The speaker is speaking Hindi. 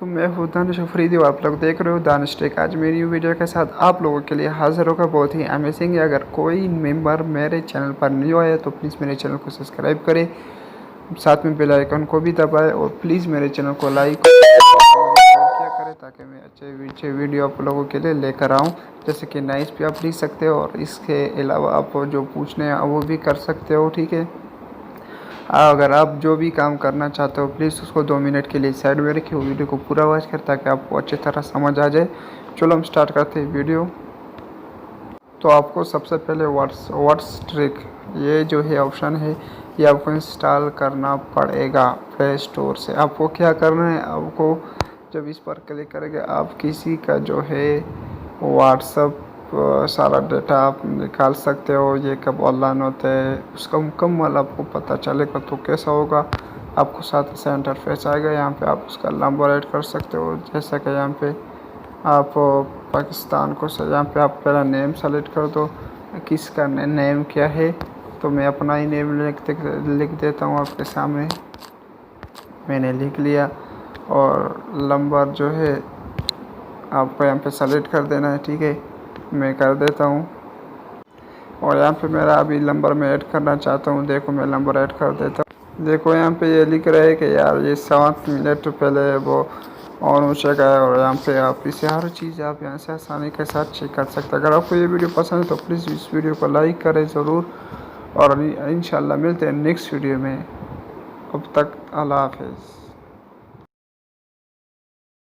मैं हूँ दानिश अफरीदी और आप लोग देख रहे हो दानिश टेक। आज मेरी वीडियो के साथ आप लोगों के लिए हाजिर होगा बहुत ही अमेजिंग है। अगर कोई मेंबर मेरे चैनल पर न्यू आया तो प्लीज़ मेरे चैनल को सब्सक्राइब करें, साथ में बेल आइकन को भी दबाएं और प्लीज़ मेरे चैनल को लाइक किया करें ताकि मैं अच्छे वीडियो आप लोगों के लिए लेकर आऊँ। जैसे कि नाइस भी आप लिख सकते हो और इसके अलावा आप जो पूछने हैं वो भी कर सकते हो, ठीक है। अगर आप जो भी काम करना चाहते हो प्लीज़ उसको 2 मिनट के लिए साइड में रखिए, वीडियो को पूरा वॉच कर ताकि आपको अच्छी तरह समझ आ जाए। चलो हम स्टार्ट करते हैं वीडियो। तो आपको सबसे पहले व्हाट्स ट्रिक ये जो है ऑप्शन है ये आपको इंस्टॉल करना पड़ेगा प्ले स्टोर से। आपको क्या करना है, आपको जब इस पर क्लिक करेंगे आप किसी का जो है व्हाट्सअप सारा डेटा आप निकाल सकते हो। ये कब ऑनलाइन होते हैं उसका मुकम्मल आपको पता चलेगा। तो कैसा होगा, आपको साथ से इंटरफेस आएगा, यहाँ पे आप उसका नंबर ऐड कर सकते हो। जैसा कि यहाँ पे आप पाकिस्तान को यहाँ पे आप पहला नेम सेलेक्ट कर दो, किसका नेम क्या है। तो मैं अपना ही नेम लिख देता हूँ आपके सामने, मैंने लिख लिया। और नंबर जो है आपको यहाँ पे सेलेक्ट कर देना है, ठीक है। मैं कर देता हूँ और यहाँ पे मेरा अभी नंबर मैं ऐड करना चाहता हूँ। देखो मैं नंबर ऐड कर देता हूँ। देखो यहाँ पे ये लिख रहा है कि यार ये 7 मिनट पहले वो ऑन हो चुका है और यहाँ पे आप इसे हर चीज़ आप यहाँ से आसानी के साथ चेक कर सकते हैं। अगर आपको ये वीडियो पसंद है तो प्लीज़ इस वीडियो को लाइक करें ज़रूर और इंशाल्लाह मिलते हैं नेक्स्ट वीडियो में। अब तक अल्लाह हाफिज़।